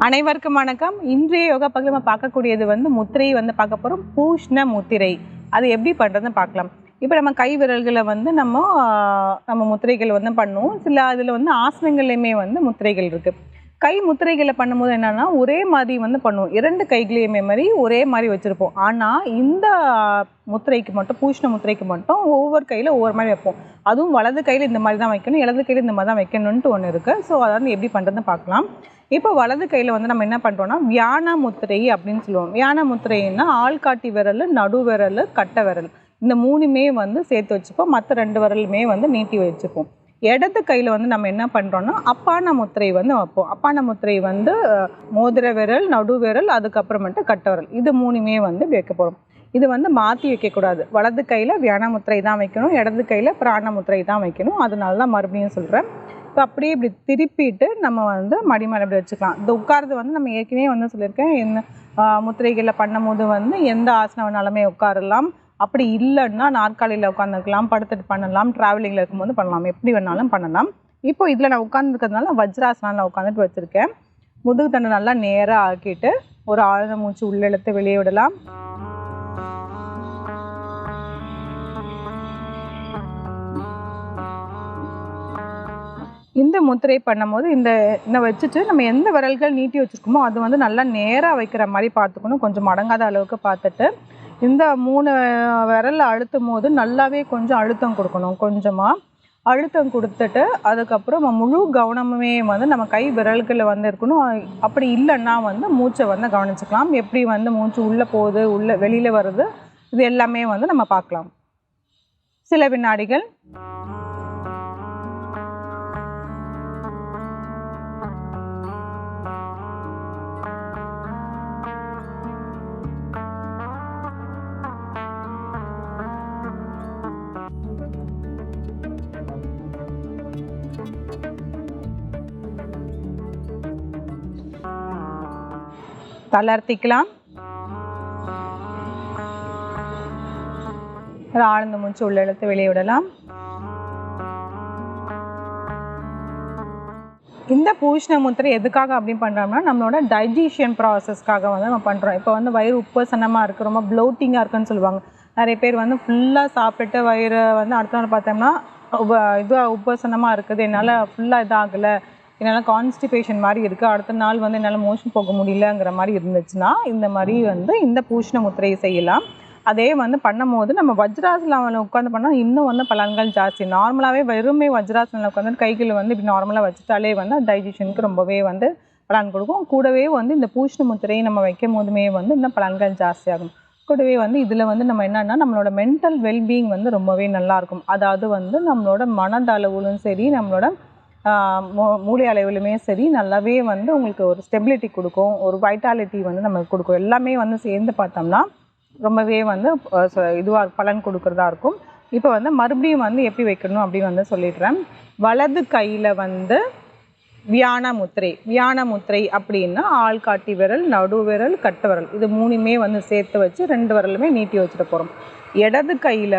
அனைவருக்கும் வணக்கம். இன்றைய யோகா பகுதியில் நம்ம பார்க்கக்கூடியது முத்திரை பார்க்க போகிறோம். பூஷ்ண முத்திரை அது எப்படி பண்ணுறதுன்னு பார்க்கலாம். இப்போ நம்ம கை விரல்களை நம்ம முத்திரைகள் பண்ணுவோம். சில அதில் ஆசனங்கள்லையுமே முத்திரைகள் இருக்குது. கை முத்திரைகளை பண்ணும்போது என்னென்னா ஒரே மாதிரி பண்ணுவோம். 2 கைகளையுமே மாதிரி ஒரே மாதிரி வச்சுருப்போம். ஆனால் இந்த முத்திரைக்கு மட்டும் பூஷ்ண முத்திரைக்கு மட்டும் ஒவ்வொரு கையில் ஒவ்வொரு மாதிரி வைப்போம். அதுவும் வலது கையில் இந்த மாதிரி தான் வைக்கணும், இடது கையில் இந்த மாதிரி தான் வைக்கணுன்ட்டு ஒன்று இருக்குது. ஸோ அதை எப்படி பண்ணுறதுன்னு பார்க்கலாம். இப்போ வலது கையில் நம்ம என்ன பண்ணுறோன்னா வியான முத்திரை அப்படின்னு சொல்லுவோம். வியான முத்திரைன்னா ஆள்காட்டி விரல், நடு விரல், கட்டை விரல் இந்த 3மே சேர்த்து வச்சுப்போம். மற்ற 2 விரலுமே நீட்டி வச்சுப்போம். இடது கையில் நம்ம என்ன பண்ணுறோன்னா அப்பான முத்திரை வைப்போம். அப்பான முத்திரை மோதிர விரல், நடு விரல், அதுக்கப்புறமேட்டு கட்டை விரல் இது 3மே வைக்க போகிறோம். இது மாற்றி வைக்கக்கூடாது. வலது கையில் வியான முத்திரை தான் வைக்கணும், இடது கையில் பிராண முத்திரை தான் வைக்கணும். அதனால தான் மறுபடியும் சொல்கிறேன். இப்போ அப்படியே இப்படி திருப்பிட்டு நம்ம மடி மேலே இப்படி வச்சுக்கலாம். இந்த உட்கார்றது நம்ம ஏற்கனவே சொல்லியிருக்கேன். என்ன முத்திரைகளில் பண்ணும்போது எந்த ஆசனம் வேணாலுமே உட்காரலாம். அப்படி இல்லைன்னா நாற்காலியில் உட்காந்துக்கலாம், படுத்துட்டு பண்ணலாம், ட்ராவலிங்கில் இருக்கும்போது பண்ணலாம், எப்படி வேணாலும் பண்ணலாம். இப்போ இதில் நான் உட்காந்துருக்கிறதுனால வஜ்ராசனம் உட்காந்துட்டு வச்சுருக்கேன். முதுகு தண்டை நல்லா நேராக ஆக்கிட்டு ஒரு ஆழ்ந்த மூச்சு உள்ளெழுத்து வெளியே விடலாம். இந்த முத்திரை பண்ணும்போது இந்த வச்சுட்டு நம்ம எந்த விரல்கள் நீட்டி வச்சுருக்கோமோ அது நல்லா நேராக வைக்கிற மாதிரி பார்த்துக்கணும். கொஞ்சம் மடங்காத அளவுக்கு பார்த்துட்டு இந்த 3 விரலில் அழுத்தும் போது நல்லாவே கொஞ்சம் அழுத்தம் கொடுக்கணும். கொஞ்சமாக அழுத்தம் கொடுத்துட்டு அதுக்கப்புறம் முழு கவனமுமே நம்ம கை விரல்களில் இருக்கணும். அப்படி இல்லைன்னா மூச்சை கவனிச்சுக்கலாம். எப்படி மூச்சு உள்ளே போகுது, உள்ளே வெளியில் வருது, இது எல்லாமே நம்ம பார்க்கலாம். சில வினாடிகள். தளர்த்திக்கலாம். ஆழ்ந்த மூச்சு உள்ளெழுத்து வெளியே விடலாம். இந்த பூஷ்ண முத்திரை எதுக்காக அப்படின்னு பண்ணுறோம்னா நம்மளோட டைஜஷன் ப்ராசஸ்க்காக நம்ம பண்ணுறோம். இப்போ வயிறு உப்பசனமாக இருக்குது, ரொம்ப ப்ளோட்டிங்காக இருக்குன்னு சொல்லுவாங்க. நிறைய பேர் ஃபுல்லாக சாப்பிட்டுட்டு வயிறு அடுத்த நாள் பார்த்தோம்னா உப்பசனமாக இருக்குது, என்னால் ஃபுல்லாக இதாகலை, என்னால் கான்ஸ்டிபேஷன் மாதிரி இருக்குது, அடுத்த நாள் என்னால் மோஷன் போக முடியலங்கிற மாதிரி இருந்துச்சுன்னா இந்த மாதிரி இந்த பூஷ்ண முத்திரையை செய்யலாம். அதே பண்ணும் போது நம்ம வஜ்ராசனில் உட்காந்து பண்ணால் இன்னும் பலன்கள் ஜாஸ்தி. நார்மலாகவே வெறுமே வஜ்ராசனில் உட்காந்து கைகள் இப்படி நார்மலாக வச்சுட்டாலே டைஜஷனுக்கு ரொம்பவே பலன் கொடுக்கும். கூடவே இந்த பூஷ்ண முத்திரையை நம்ம வைக்கும் போதுமே இன்னும் பலன்கள் ஜாஸ்தியாகும். கூடவே இதில் நம்ம என்னென்னா நம்மளோட மென்டல் வெல்பீயிங் ரொம்பவே நல்லாயிருக்கும். அதாவது நம்மளோட மனதளவுலும் சரி, நம்மளோட மூளை அளவிலுமே சரி நல்லாவே உங்களுக்கு ஒரு ஸ்டெபிலிட்டி கொடுக்கும், ஒரு வைட்டாலிட்டி நமக்கு கொடுக்கும். எல்லாமே சேர்ந்து பார்த்தோம்னா ரொம்பவே இதுவாக பலன் கொடுக்குறதா இருக்கும். இப்போ மறுபடியும் எப்படி வைக்கணும் அப்படின்னு சொல்லிடுறேன். வலது கையில் வியான முத்திரை. வியான முத்திரை அப்படின்னா ஆள்காட்டி விரல், நடு விரல், கட்டை விரல் இது 3மே சேர்த்து வச்சு 2 விரலுமே நீட்டி வச்சுட்டு போகிறோம். இடது கையில்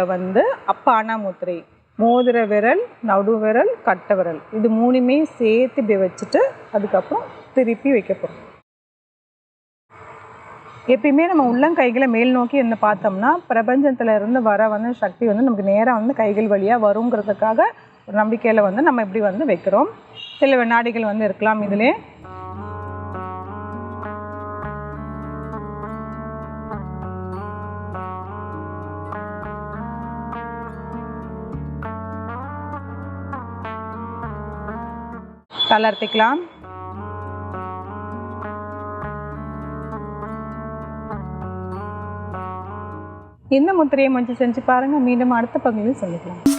அப்பான முத்திரை, மோதிர விரல், நடு விரல், கட்டை விரல் இது 3மே சேர்த்து இப்படி வச்சுட்டு அதுக்கப்புறம் திருப்பி வைக்க போகிறோம். எப்பயுமே நம்ம உள்ளங்கைகளை மேல் நோக்கி பார்த்தோம்னா பிரபஞ்சத்தில் இருந்து வர சக்தி நமக்கு நேராக கைகள் வழியாக வருங்கிறதுக்காக ஒரு நம்பிக்கையில் நம்ம இப்படி வைக்கிறோம். சில வினாடிகள் இருக்கலாம். இதிலே தளர்த்திக்கலாம். இந்த முத்திரையை கொஞ்சம் செஞ்சு பாருங்கள். மீண்டும் அடுத்த பகுதியில் சொல்லிக்கலாம்.